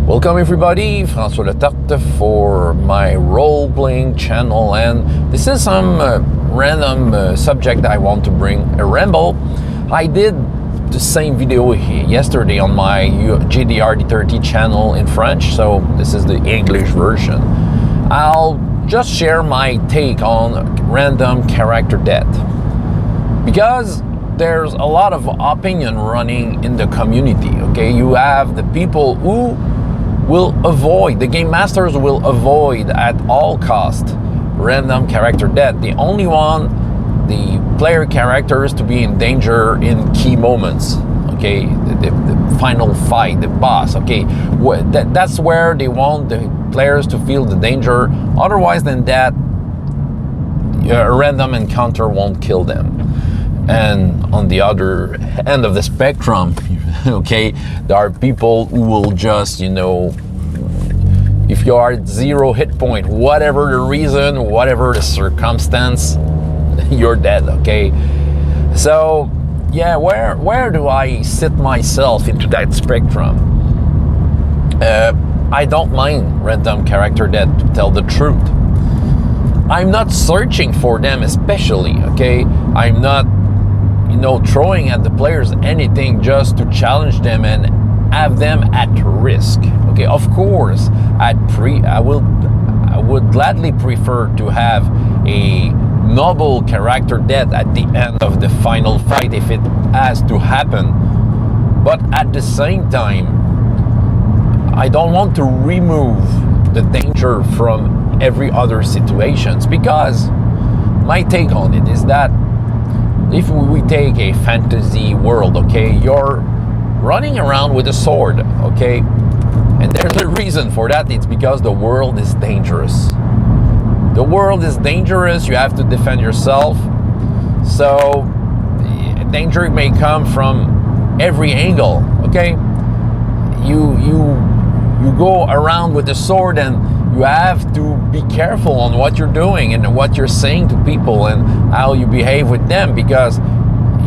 Welcome everybody, François Le Tarte for my role-playing channel, and this is some random subject I want to bring, a ramble. I did the same video yesterday on my D30 channel in French, so this is the English version. I'll just share my take on random character death, because there's a lot of opinion running in the community, okay? You have the people who will avoid, the game masters will avoid at all cost random character death. They only want the player characters to be in danger in key moments, okay? The final fight, the boss, okay? That's where they want the players to feel the danger. Otherwise than that, a random encounter won't kill them. And on the other end of the spectrum, okay, there are people who will just, you know, if you are at 0 hit point, whatever the reason, whatever the circumstance, you're dead, okay? So, yeah, where do I sit myself into that spectrum? I don't mind random character death, to tell the truth. I'm not searching for them especially, okay? I'm not, you know, throwing at the players anything just to challenge them and have them at risk. Okay, of course, I would gladly prefer to have a noble character death at the end of the final fight if it has to happen. But at the same time, I don't want to remove the danger from every other situations, because my take on it is that if we take a fantasy world, okay, you're running around with a sword, okay, and there's a reason for that. It's because the world is dangerous. The world is dangerous. You have to defend yourself. So danger may come from every angle, okay? You go around with a sword, and you have to be careful on what you're doing and what you're saying to people and how you behave with them, because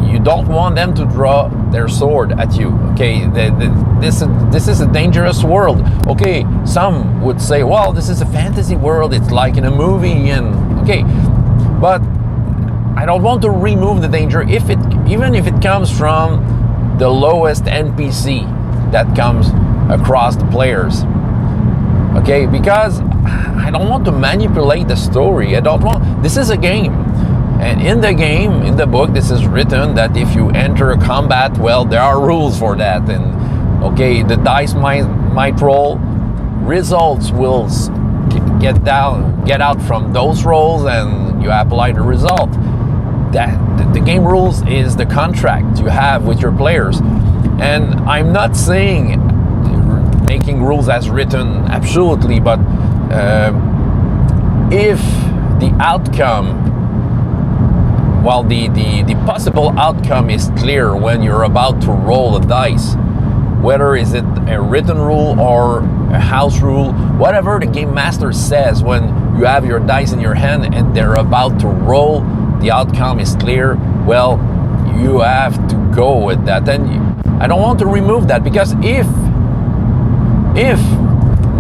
you don't want them to draw their sword at you, okay? This is a dangerous world. Okay, some would say, well, this is a fantasy world, it's like in a movie, and okay, but I don't want to remove the danger even if it comes from the lowest NPC that comes across the players, okay? Because I don't want to manipulate the story. This is a game, and in the game, in the book, this is written that if you enter a combat, well, there are rules for that, and okay, the dice might roll, results will get out from those rolls, and you apply the result. That the game rules is the contract you have with your players, and I'm not saying making rules as written, absolutely, but if the outcome, well, the possible outcome is clear when you're about to roll a dice, whether is it a written rule or a house rule, whatever the game master says, when you have your dice in your hand and they're about to roll, the outcome is clear, well, you have to go with that. And I don't want to remove that, because if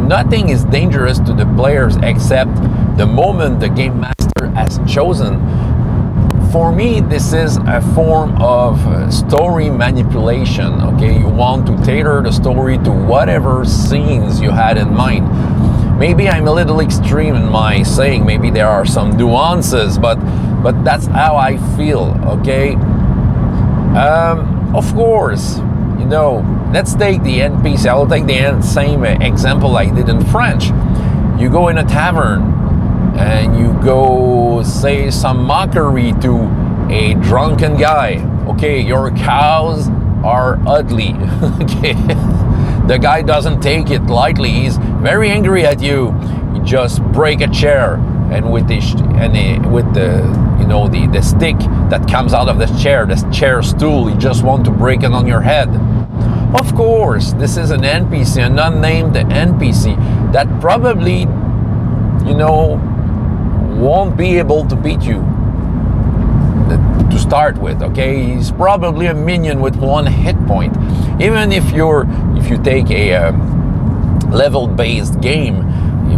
nothing is dangerous to the players except the moment the game master has chosen, for me, this is a form of story manipulation, okay? You want to tailor the story to whatever scenes you had in mind. Maybe I'm a little extreme in my saying, maybe there are some nuances, but that's how I feel, okay? Of course, you know, let's take the NPC. I'll take the same example I did in French. You go in a tavern and you go say some mockery to a drunken guy. Okay, your cows are ugly. Okay, the guy doesn't take it lightly. He's very angry at you. You just break a chair, and with the you know, the stick that comes out of the chair stool, you just want to break it on your head. Of course, this is an NPC, an unnamed NPC that probably, you know, won't be able to beat you to start with, okay? He's probably a minion with 1 hit point. Even if you take a level-based game,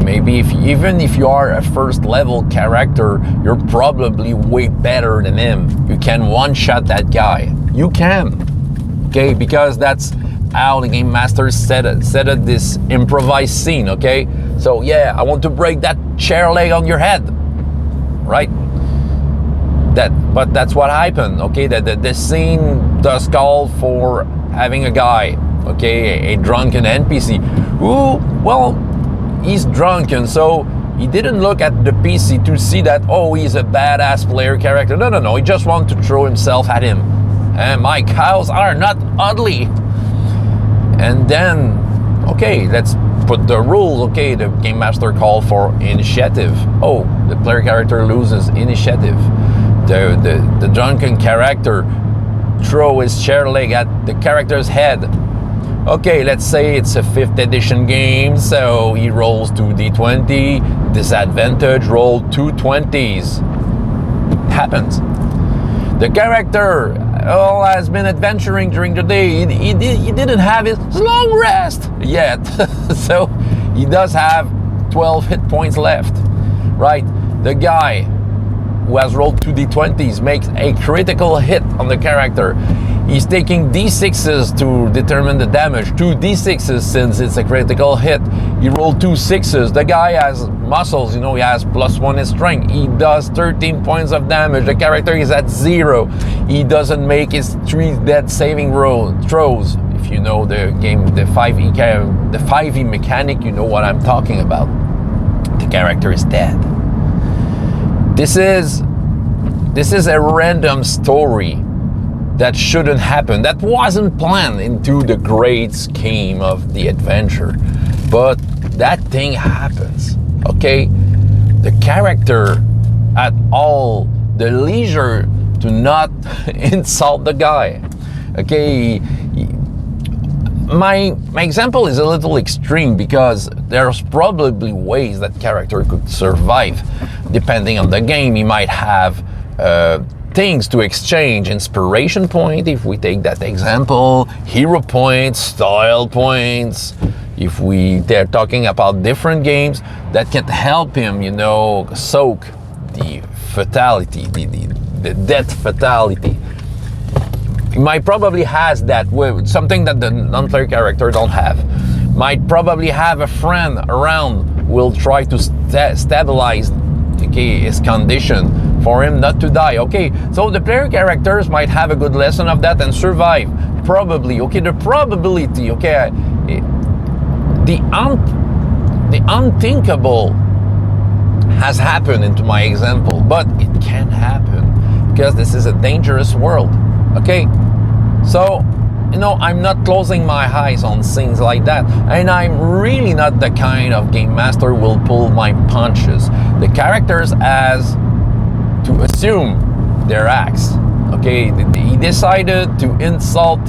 maybe even if you are a first level character, you're probably way better than him. You can one-shot that guy. You can, okay? Because that's how the game master set it this improvised scene, okay? So yeah, I want to break that chair leg on your head, right? But that's what happened, okay? The scene does call for having a guy, okay, a drunken NPC who, well, he's drunken, so he didn't look at the PC to see that, oh, he's a badass player character. No, he just wanted to throw himself at him. And my cows are not ugly. And then, okay, let's put the rules. Okay, the game master called for initiative. Oh, the player character loses initiative. The drunken character throw his chair leg at the character's head. Okay, let's say it's a 5th edition game, so he rolls 2d20, disadvantage, roll 2 20s. Happens. The character has been adventuring during the day. He didn't have his long rest yet, so he does have 12 hit points left, right? The guy who has rolled 2d20s makes a critical hit on the character. He's taking d6s to determine the damage. 2 d6s since it's a critical hit. He rolled 2 6s. The guy has muscles, he has +1 in strength. He does 13 points of damage. The character is at 0. He doesn't make his 3 death saving throws. If you know the game, the 5e mechanic, you know what I'm talking about. The character is dead. This is a random story that shouldn't happen. That wasn't planned into the great scheme of the adventure. But that thing happens, okay? The character had all the leisure to not insult the guy, okay? My example is a little extreme because there's probably ways that character could survive. Depending on the game, he might have things to exchange, inspiration point, if we take that example, hero points, style points. If they're talking about different games that can help him, soak the fatality, the death fatality. He might probably has that, something that the non-player character don't have. Might probably have a friend around will try to stabilize, okay, his condition for him not to die. Okay, so the player characters might have a good lesson of that and survive. Probably, okay, the probability, okay, the unthinkable has happened into my example, but it can happen because this is a dangerous world, okay? So, I'm not closing my eyes on things like that, and I'm really not the kind of game master who will pull my punches. The characters has to assume their acts, okay? He decided to insult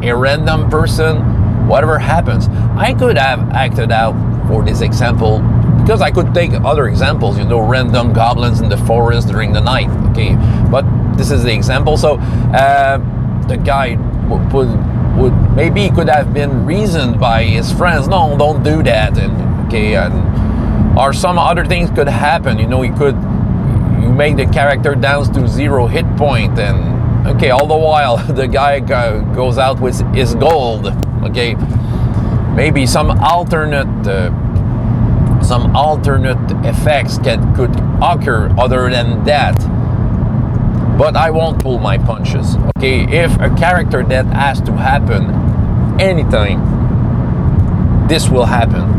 a random person, whatever happens. I could have acted out for this example because I could take other examples, random goblins in the forest during the night, okay? But this is the example. So the guy would maybe he could have been reasoned by his friends, no, don't do that, and or some other things could happen. You make the character down to 0 hit point, and okay, all the while the guy goes out with his gold, okay? Maybe some alternate effects could occur other than that. But I won't pull my punches, okay? If a character that has to happen anytime, this will happen.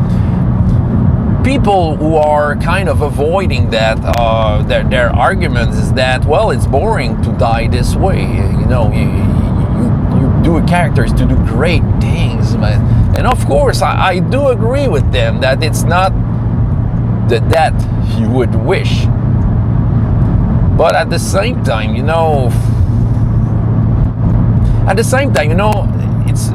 People who are kind of avoiding that, their argument is that, well, it's boring to die this way. You do characters to do great things, man. And of course, I do agree with them that it's not the death you would wish. But at the same time, it's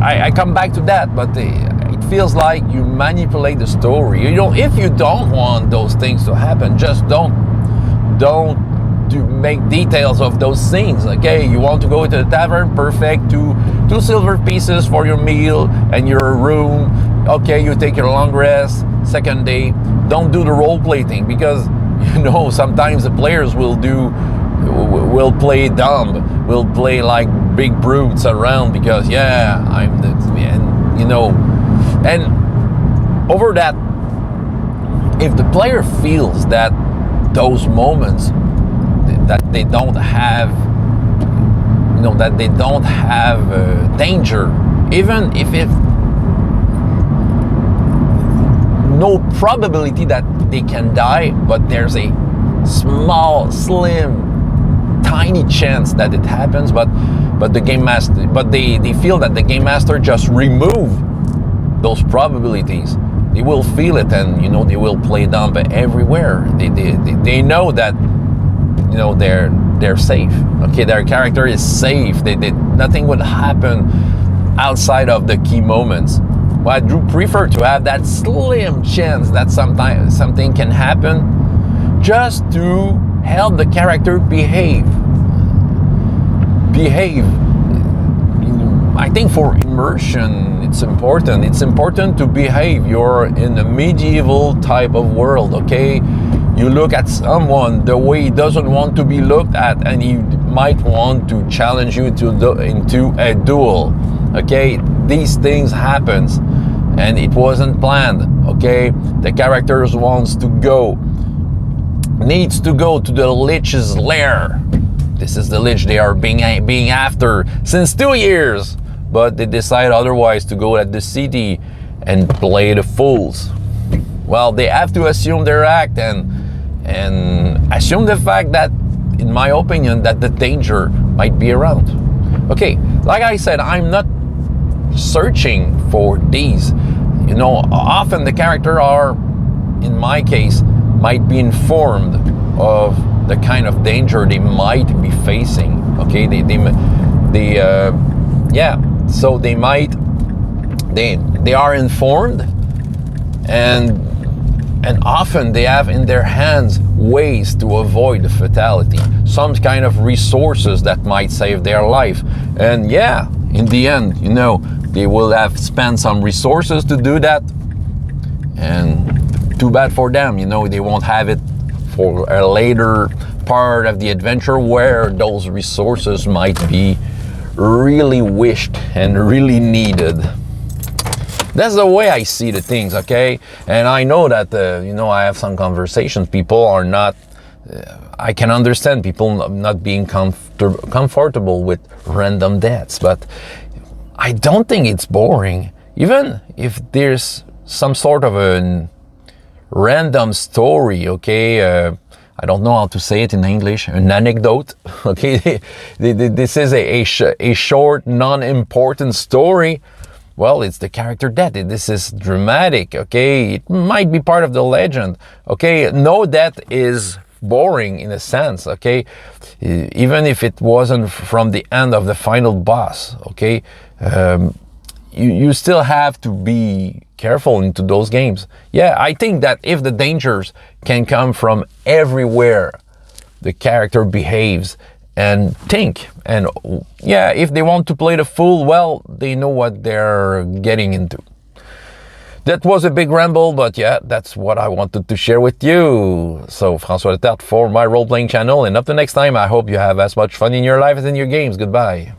I come back to that, but it feels like you manipulate the story. If you don't want those things to happen, just don't make details of those scenes. Okay, you want to go to the tavern, perfect. Two silver pieces for your meal and your room. okay, you take your long rest, second day, don't do the role play thing, because sometimes the players will play dumb, will play like big brutes around because I'm the, and over that, if the player feels that those moments that they don't have, that they don't have danger, even if no probability that they can die, but there's a small, slim, tiny chance that it happens, but the game master, but they feel that the game master just remove those probabilities. They will feel it, and they will play dump everywhere. They know that they're safe. Okay, their character is safe. Nothing would happen outside of the key moments. Well, I do prefer to have that slim chance that sometimes something can happen, just to help the character behave. I think for immersion, it's important. It's important to behave. You're in a medieval type of world, okay? You look at someone the way he doesn't want to be looked at, and he might want to challenge you into a duel, okay? These things happen, and it wasn't planned, okay? The characters needs to go to the Lich's lair. This is the Lich they are being after since 2 years, but they decide otherwise to go at the city and play the fools. Well, they have to assume their act and assume the fact that, in my opinion, that the danger might be around. Okay, like I said, I'm not searching for these. Often the character are, in my case, might be informed of the kind of danger they might be facing. Okay, so they are informed, and often they have in their hands ways to avoid the fatality, some kind of resources that might save their life. And in the end, they will have spent some resources to do that, and too bad for them. They won't have it for a later part of the adventure where those resources might be really wished and really needed. That's the way I see the things, okay? And I know that, I have some conversations. People are not, I can understand people not being comfortable with random deaths, but I don't think it's boring. Even if there's some sort of a random story, okay? I don't know how to say it in English, an anecdote, okay? This is a short, non-important story. Well, it's the character death. This is dramatic, okay? It might be part of the legend, okay? No death is boring in a sense, okay? Even if it wasn't from the end of the final boss, okay? You still have to be careful into those games. I think that if the dangers can come from everywhere, the character behaves and think. And if they want to play the fool, well, they know what they're getting into. That was a big ramble, but that's what I wanted to share with you. So, François Letarte for my role-playing channel, and up to next time, I hope you have as much fun in your life as in your games. Goodbye.